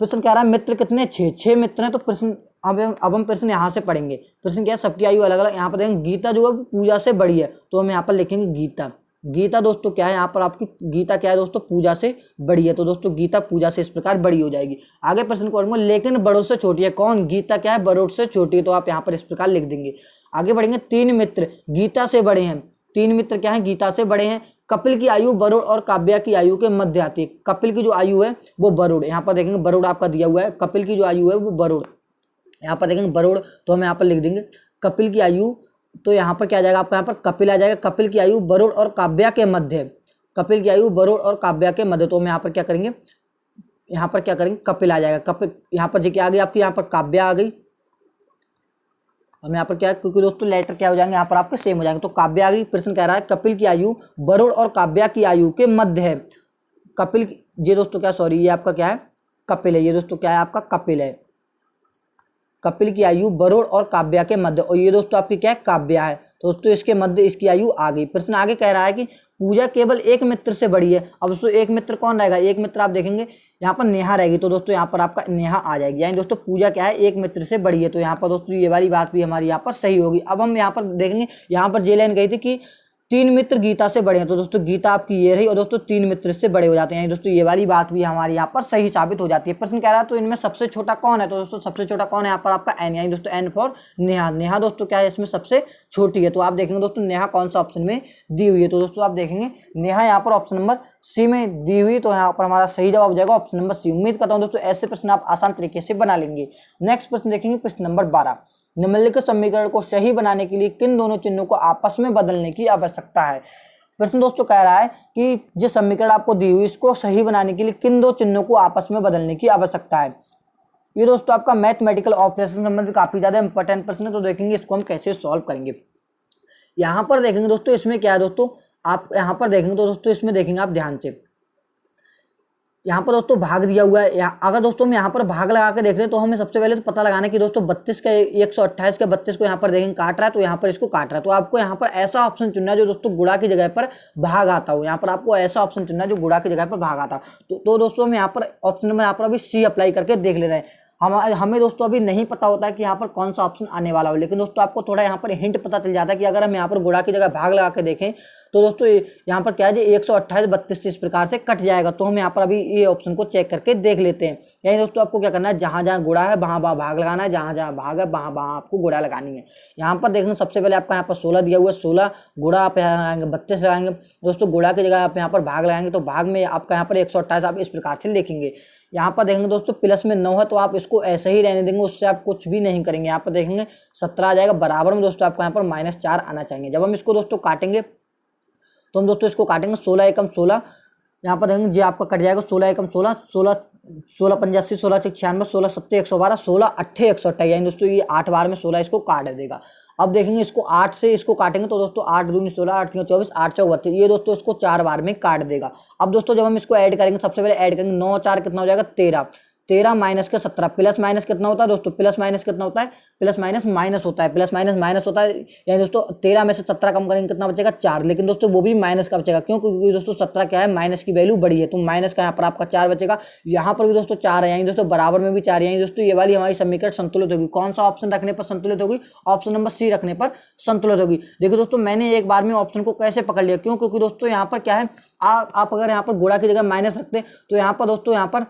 प्रश्न कह रहा है मित्र कितने 6 मित्र हैं, तो प्रश्न अब हम प्रश्न यहाँ से पढ़ेंगे। प्रश्न क्या है, सबकी आयु अलग अलग। यहाँ पर देखेंगे गीता जो है पूजा से बड़ी है, तो हम यहाँ पर लिखेंगे गीता। गीता दोस्तों क्या है, यहाँ पर आपकी गीता क्या है दोस्तों पूजा से बड़ी है, तो दोस्तों गीता पूजा से इस प्रकार बड़ी हो जाएगी। आगे प्रश्न पढ़ेंगे, लेकिन बड़ों से छोटी है। कौन? गीता क्या है वरुण से छोटी है, तो आप यहाँ पर इस प्रकार लिख देंगे। आगे बढ़ेंगे, 3 मित्र गीता से बड़े हैं। 3 मित्र क्या है गीता से बड़े हैं। कपिल की आयु वरुण और काव्या की आयु के मध्य आती है। कपिल की जो आयु है वो वरुण, यहाँ पर देखेंगे वरुण आपका दिया हुआ है। कपिल की जो आयु है वो वरुण, यहाँ पर देखेंगे वरुण, तो हम यहाँ पर लिख देंगे कपिल की आयु। तो यहाँ पर क्या आ जाएगा आपका, यहाँ पर कपिल आ जाएगा। कपिल की आयु वरुण और काव्या के मध्य, कपिल की आयु वरुण और काव्या के मध्य, तो हम यहाँ पर क्या करेंगे, यहाँ पर क्या करेंगे कपिल आ जाएगा। कपिल यहाँ पर जी आ गई आपकी, यहाँ पर काव्या आ गई। हम यहाँ पर क्या है, क्योंकि दोस्तों लेटर क्या हो जाएंगे यहाँ पर आपके सेम हो जाएंगे, तो काव्या आ गई। प्रश्न कह रहा है कपिल की आयु वरुण और काव्या की आयु के मध्य है। कपिल ये दोस्तों क्या, सॉरी ये आपका क्या है कपिल है। ये दोस्तों क्या है आपका कपिल है। कपिल की आयु वरुण और काव्या के मध्य, और ये दोस्तों आपकी क्या है काव्या है, तो दोस्तों इसके मध्य इसकी आयु आ गई। प्रश्न आगे कह रहा है कि पूजा केवल एक मित्र से बड़ी है। अब दोस्तों एक मित्र कौन रहेगा, एक मित्र आप देखेंगे यहाँ पर नेहा रहेगी, तो दोस्तों यहाँ पर आपका नेहा आ जाएगी। यानी दोस्तों पूजा क्या है एक मित्र से बड़ी है, तो यहाँ पर दोस्तों ये वाली बात भी हमारी यहाँ पर सही होगी। अब हम यहाँ पर देखेंगे, यहाँ पर जे लाइन गई थी कि 3 मित्र गीता से बड़े हैं, तो दोस्तों गीता आपकी ये रही, और दोस्तों 3 मित्र से बड़े हो जाते हैं। दोस्तों ये वाली बात भी हमारी यहाँ पर सही साबित हो जाती है। प्रश्न कह रहा है तो इनमें सबसे छोटा कौन है, तो दोस्तों सबसे छोटा कौन है यहाँ पर आपका एन, यानी दोस्तों एन फॉर नेहा। नेहा दोस्तों क्या है इसमें सबसे छोटी है, तो आप देखेंगे दोस्तों नेहा कौन सा ऑप्शन में दी हुई है, तो दोस्तों आप देखेंगे नेहा यहाँ पर ऑप्शन नंबर सी में दी हुई, तो यहाँ पर हमारा सही जवाब हो जाएगा ऑप्शन नंबर सी। उम्मीद करता हूँ दोस्तों ऐसे प्रश्न आप आसान तरीके से बना लेंगे। नेक्स्ट प्रश्न देखेंगे, प्रश्न नंबर 12। निम्नलिखित समीकरण को सही बनाने के लिए किन दोनों चिन्हों को आपस में बदलने की आवश्यकता है। प्रश्न दोस्तों कह रहा है कि जो समीकरण आपको दी हुई इसको सही बनाने के लिए किन दो चिन्हों को आपस में बदलने की आवश्यकता है। ये दोस्तों आपका मैथमेटिकल ऑपरेशन संबंधित काफी ज्यादा इंपॉर्टेंट प्रश्न है, तो देखेंगे इसको हम कैसे सॉल्व करेंगे। यहाँ पर देखेंगे दोस्तों इसमें क्या है दोस्तों, आप यहाँ पर देखेंगे तो दोस्तों इसमें देखेंगे आप ध्यान से, यहाँ पर दोस्तों भाग दिया हुआ है। अगर दोस्तों हम यहाँ पर भाग लगा के देख रहे हैं तो हमें सबसे पहले तो पता लगाना है कि दोस्तों 32 का 128 का 32 को यहाँ पर देखेंगे काट रहा है, तो यहाँ पर इसको काट रहा है। तो आपको यहाँ पर ऐसा ऑप्शन चुनना है जो दोस्तों गुणा की जगह पर भाग आता हो। यहाँ पर आपको ऐसा ऑप्शन चुनना है जो गुणा की जगह पर भाग आता हो। तो दोस्तों हम यहाँ पर ऑप्शन नंबर यहाँ पर अभी सी अप्लाई करके देख ले रहे हैं। हमें दोस्तों अभी नहीं पता होता है कि यहाँ पर कौन सा ऑप्शन आने वाला हो, लेकिन दोस्तों आपको थोड़ा यहाँ पर हिंट पता चल जाता है कि अगर हम यहाँ पर गुणा की जगह भाग लगा के देखें तो दोस्तों यहाँ पर क्या है, 128 32 इस प्रकार से कट जाएगा। तो हम यहाँ पर अभी ये ऑप्शन को चेक करके देख लेते हैं। यानी दोस्तों आपको क्या करना है, जहाँ जहाँ गुणा है वहाँ वहाँ भाग लगाना है, जहाँ जहाँ भाग है वहाँ वहाँ आपको गुणा लगानी है। यहाँ पर देखेंगे सबसे पहले आपका यहाँ पर 16 दिया हुआ है, 16 गुणा आप यहाँ लगाएंगे 32 लगाएंगे। दोस्तों गुणा की जगह आप यहाँ पर भाग लगाएंगे तो भाग में आपका यहाँ पर 128 आप इस प्रकार से लिखेंगे। यहाँ पर देखेंगे दोस्तों प्लस में 9 है तो आप इसको ऐसे ही रहने देंगे, उससे आप कुछ भी नहीं करेंगे। यहाँ पर देखेंगे 17 आ जाएगा, बराबर में दोस्तों आपको यहाँ पर -4 आना चाहिए। जब हम इसको दोस्तों काटेंगे तो हम दोस्तों इसको काटेंगे 16 एकम 16, यहाँ पर देखेंगे जी आपका कट जाएगा 16 एकम 16, 16 16 85 16 96 16 70 112 16 8 128। यानी दोस्तों ये 8 बार में 16 इसको काट देगा। अब देखेंगे इसको 8 से इसको काटेंगे तो दोस्तों 8 दूनी 16 8 3 24 8 चौक 32, ये दोस्तों इसको 4 बार में काट देगा। अब दोस्तों जब हम इसको ऐड करेंगे, सबसे पहले ऐड करेंगे 9 4 कितना हो जाएगा 13, 13 माइनस के 17, प्लस माइनस कितना होता है दोस्तों, प्लस माइनस कितना होता है, प्लस माइनस माइनस होता है, प्लस माइनस माइनस होता है। यानी दोस्तों 13 में से 17 कम करेंगे कितना बचेगा 4, लेकिन दोस्तों वो भी माइनस का बचेगा। क्यों? क्योंकि दोस्तों 17 क्या है, माइनस की वैल्यू बड़ी है, तो माइनस का यहाँ पर आपका 4 बचेगा। यहाँ पर भी दोस्तों 4 है, यानी दोस्तों बराबर में भी 4 है। यानी दोस्तों ये वाली हमारी समीकरण संतुलित होगी। कौन सा ऑप्शन रखने पर संतुलित होगी? ऑप्शन नंबर सी रखने पर संतुलित होगी। देखिए दोस्तों मैंने एक बार में ऑप्शन को कैसे पकड़ लिया, क्यों? क्योंकि दोस्तों यहाँ पर क्या है, आप अगर यहाँ पर गुणा की जगह माइनस रखते तो यहाँ पर दोस्तों यहाँ पर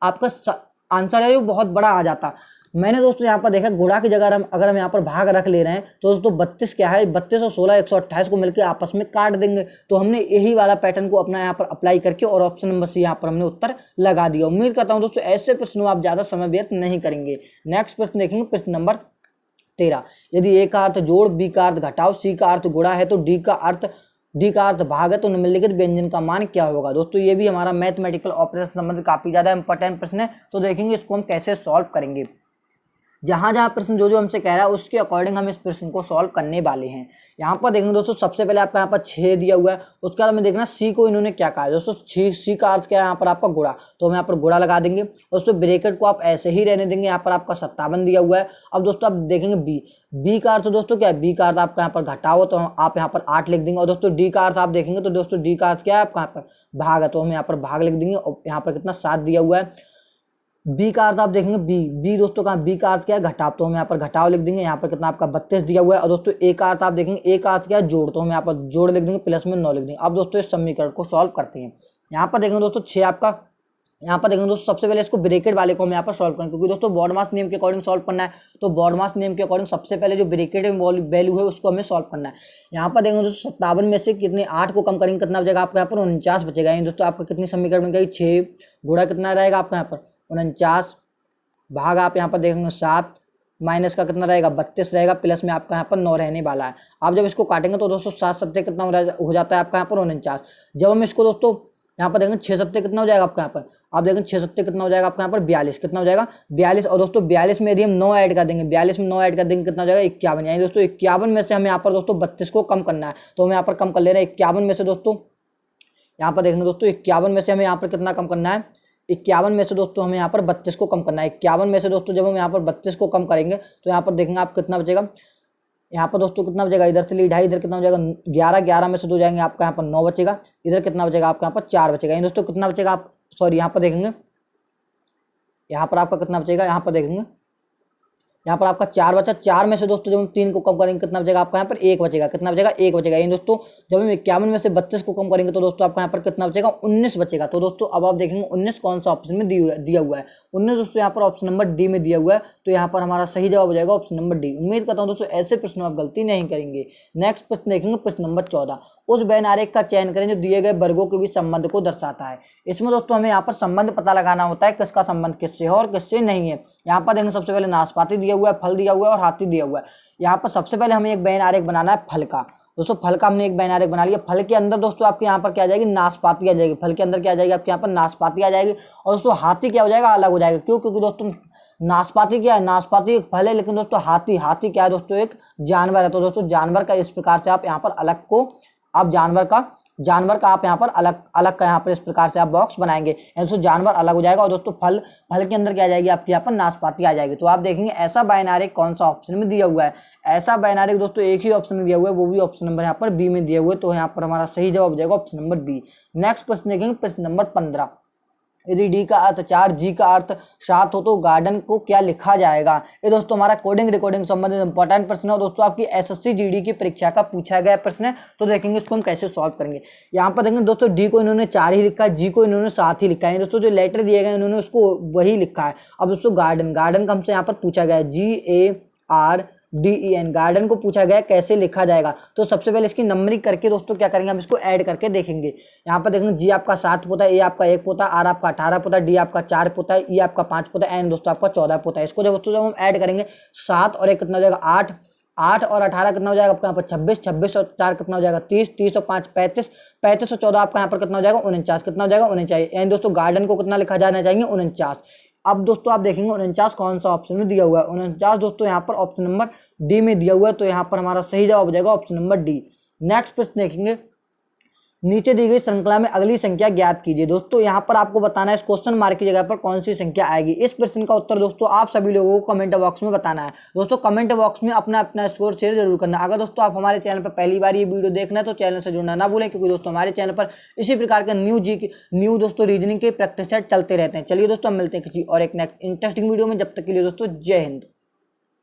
आपका आंसर है वो बहुत बड़ा आ जाता। मैंने दोस्तों यहाँ पर देखा गुणा की जगह अगर हम यहाँ पर भाग रख ले रहे हैं तो दोस्तों 32 क्या है, 32 और 16 128 को मिलकर आपस में काट देंगे। तो हमने यही वाला पैटर्न को अपना यहाँ पर अप्लाई करके और ऑप्शन नंबर सी यहाँ पर हमने उत्तर लगा दिया। उम्मीद करता हूँ दोस्तों ऐसे प्रश्नों आप ज़्यादा समय व्यर्थ नहीं करेंगे। नेक्स्ट प्रश्न देखेंगे, प्रश्न नंबर 13। यदि ए का अर्थ जोड़, बी का अर्थ घटाव, सी का अर्थ गुणा है तो डी का अर्थ भाग है तो निम्नलिखित व्यंजन का मान क्या होगा। दोस्तों ये भी हमारा मैथमेटिकल ऑपरेशन संबंधित काफी ज्यादा इंपॉर्टेंट प्रश्न है। तो देखेंगे इसको हम कैसे सॉल्व करेंगे। जहाँ जहाँ प्रश्न जो हम से कह रहा है उसके अकॉर्डिंग हम इस प्रश्न को सॉल्व करने वाले हैं। यहाँ पर देखेंगे दोस्तों सबसे पहले आपका यहाँ पर 6 दिया हुआ है, उसके बाद हमें देखना सी को इन्होंने क्या कहा है। दोस्तों सी का अर्थ क्या है, यहाँ पर आपका गुणा, तो हम यहाँ पर गुणा लगा देंगे। दोस्तों ब्रैकेट को आप ऐसे ही रहने देंगे, यहाँ पर आपका 57 दिया हुआ है। अब दोस्तों आप देखेंगे बी का अर्थ दोस्तों क्या है, बी का अर्थ आपका यहाँ पर घटाओ, तो आप यहाँ पर 8 लिख देंगे। और दोस्तों डी का अर्थ आप देखेंगे तो दोस्तों डी का अर्थ क्या है आपका यहाँ पर भाग है, तो हम यहाँ पर भाग लिख देंगे। और यहाँ पर कितना 7 दिया हुआ है। बी का अर्थ आप देखेंगे बी दोस्तों का बी का अर्थ क्या है घटाव, तो हम यहाँ पर घटाव लिख देंगे। यहाँ पर कितना आपका 32 दिया हुआ है। और दोस्तों ए का अर्थ आप देखेंगे, ए का अर्थ क्या है जोड़, तो हम यहाँ पर जोड़ लिख देंगे, प्लस में 9 लिख देंगे। अब दोस्तों इस समीकरण को सॉल्व करते हैं। यहाँ पर देखेंगे दोस्तों 6 आपका, यहाँ पर देखेंगे दोस्तों सबसे पहले इसको ब्रैकेट वाले को हम यहाँ पर सॉल्व करेंगे, क्योंकि दोस्तों बॉडमास नियम के अकॉर्डिंग सॉल्व करना है। तो बॉडमास नियम के अकॉर्डिंग सबसे पहले जो ब्रैकेट में वैल्यू है उसको हमें सॉल्व करना है। यहाँ पर देखेंगे दोस्तों 57 में से कितने 8 को कम करेंगे कितना बचेगा आपका यहाँ पर 49 बचेगा। यानी दोस्तों आपका कितनी समीकरण बन गई 6 गुणा कितना रहेगा आपका यहाँ पर 49 भाग आप यहाँ पर देखेंगे 7 माइनस का कितना रहेगा 32 रहेगा, प्लस में आपका यहाँ पर 9 रहने वाला है। आप जब इसको काटेंगे तो दोस्तों 7 सत्ते कितना हो जाता है आपका यहाँ पर 49। जब हम इसको दोस्तों यहाँ पर देखेंगे 6 सत्ते कितना हो जाएगा आपका यहाँ पर, आप देखेंगे 6 सत्ते कितना हो जाएगा आपका यहाँ पर 42, कितना हो जाएगा 42। और दोस्तों 42 में यदि हम 9 ऐड कर देंगे, 42 में 9 ऐड कर देंगे कितना हो जाएगा 51। यानी दोस्तों 51 में से हमें यहाँ पर दोस्तों 32 को कम करना है, तो हम यहाँ पर कम कर ले रहे हैं 51 में से। दोस्तों यहाँ पर देखेंगे दोस्तों 51 में से हमें यहाँ पर कितना कम करना है, 51 में से दोस्तों हमें यहाँ पर 32 को कम करना है। 51 में से दोस्तों जब हम यहाँ पर 32 को कम करेंगे तो यहाँ पर देखेंगे आप कितना बचेगा, यहाँ पर दोस्तों कितना बचेगा, इधर से ली 2.5, इधर कितना हो जाएगा 11, 11 में से 2 जाएंगे आपका यहाँ पर 9 बचेगा, इधर कितना बचेगा आपका यहाँ पर 4 बचेगा। यानी दोस्तों कितना बचेगा आप यहाँ पर देखेंगे, यहाँ पर आपका कितना बचेगा, यहाँ पर देखेंगे यहाँ पर आपका 4 बचा। 4 में से दोस्तों जब हम 3 को कम करेंगे कितना बचेगा आपका यहाँ पर 1 बचेगा, कितना बचेगा 1 बचेगा। यानी दोस्तों जब हम 51 में से 32 को कम करेंगे तो दोस्तों आपका यहाँ पर कितना बचेगा 19 बचेगा। तो दोस्तों अब आप देखेंगे 19 कौन सा ऑप्शन में दिया हुआ है, 19 दोस्तों यहाँ पर ऑप्शन नंबर डी में दिया हुआ है। तो यहाँ पर हमारा सही जवाब हो जाएगा ऑप्शन नंबर डी। उम्मीद करता हूँ दोस्तों ऐसे प्रश्न आप गलती नहीं करेंगे। नेक्स्ट प्रश्न देखेंगे, प्रश्न नंबर 14। उस बेन आरेख का चयन करें जो दिए गए वर्गों के बीच संबंध को दर्शाता है। इसमें दोस्तों हमें यहाँ पर संबंध पता लगाना होता है, किसका संबंध किससे है और किससे नहीं है। यहाँ पर देखेंगे सबसे पहले नाशपाती दिया हुआ है, फल दिया हुआ है और हाथी दिया हुआ है। यहाँ पर सबसे पहले हमें एक बेन आरेख बनाना है फल का। दोस्तों फल का हमने एक बेन आरेख बना लिया। फल के अंदर दोस्तों आपके यहाँ पर क्या आ जाएगी, नाशपाती आ जाएगी। फल के अंदर क्या आ जाएगी आपके यहाँ पर नाशपाती आ जाएगी। और दोस्तों हाथी क्या हो जाएगा, अलग हो जाएगा। क्यों? क्योंकि दोस्तों नाशपाती क्या है, नाशपाती एक फल है, लेकिन दोस्तों हाथी क्या है दोस्तों, एक जानवर है। तो दोस्तों जानवर का इस प्रकार से आप यहाँ पर अलग को आप जानवर का आप यहाँ पर अलग अलग का यहाँ पर इस प्रकार से आप बॉक्स बनाएंगे, दोस्तों जानवर अलग हो जाएगा। और दोस्तों फल के अंदर क्या आ जाएगी आपकी यहाँ पर नाशपाती आ जाएगी। तो आप देखेंगे ऐसा बाइनरी कौन सा ऑप्शन में दिया हुआ है, ऐसा बाइनरी दोस्तों एक ही ऑप्शन में दिया हुआ है, वो भी ऑप्शन नंबर यहाँ पर बी में दिया हुआ है। तो यहाँ पर हमारा सही जवाब हो जाएगा ऑप्शन नंबर बी। नेक्स्ट प्रश्न देखेंगे, प्रश्न नंबर 15। यदि डी का अर्थ 4, जी का अर्थ 7 हो तो गार्डन को क्या लिखा जाएगा। ये दोस्तों हमारा कोडिंग रिकॉर्डिंग संबंधित इंपॉर्टेंट प्रश्न है दोस्तों, आपकी एसएससी जीडी की परीक्षा का पूछा गया प्रश्न है। तो देखेंगे इसको हम कैसे सॉल्व करेंगे। यहाँ पर देखेंगे दोस्तों डी को इन्होंने 4 ही लिखा है, जी को इन्होंने 7 ही लिखा है। दोस्तों जो लेटर दिए गए उन्होंने उसको वही लिखा है। अब दोस्तों गार्डन का हमसे यहाँ पर पूछा गया है GARDEN, गार्डन को पूछा गया कैसे लिखा जाएगा। तो सबसे पहले इसकी नंबरिंग करके दोस्तों क्या करेंगे, हम इसको ऐड करके देखेंगे। यहाँ पर देखेंगे जी आपका 7 पोता है, ए आपका 1 पोता, आर आपका 18 पोता, डी आपका 4 पोता है, ई आपका 5 पोता है, एन दोस्तों आपका 14 पोता है। इसको जब हम ऐड करेंगे 7 और 1 कितना हो जाएगा 8, 8 और 18 कितना हो जाएगा आपका यहाँ पर 26, 26 और 4 कितना हो जाएगा 30, 30 और 5 35, 35 और 14 आपका यहाँ पर कितना हो जाएगा 49, कितना हो जाएगा 49। एंड दोस्तों गार्डन को कितना लिखा जाना चाहिए 49। अब दोस्तों आप देखेंगे 49 कौन सा ऑप्शन में दिया हुआ है, 49 दोस्तों यहाँ पर ऑप्शन नंबर डी में दिया हुआ है। तो यहाँ पर हमारा सही जवाब हो जाएगा ऑप्शन नंबर डी। नेक्स्ट प्रश्न देखेंगे, नीचे दी गई श्रृंखला में अगली संख्या ज्ञात कीजिए। दोस्तों यहाँ पर आपको बताना है इस क्वेश्चन मार्क की जगह पर कौन सी संख्या आएगी। इस प्रश्न का उत्तर दोस्तों आप सभी लोगों को कमेंट बॉक्स में बताना है। दोस्तों कमेंट बॉक्स में अपना स्कोर शेयर जरूर करना। अगर दोस्तों आप हमारे चैनल पर पहली बार ये वीडियो देखना है तो चैनल से जुड़ना ना भूलें, क्योंकि दोस्तों हमारे चैनल पर इसी प्रकार के न्यू दोस्तों रीजनिंग के प्रैक्टिस सेट चलते रहते हैं। चलिए दोस्तों हम मिलते हैं किसी और एक नेक्स्ट इंटरेस्टिंग वीडियो में, जब तक के लिए दोस्तों जय हिंद।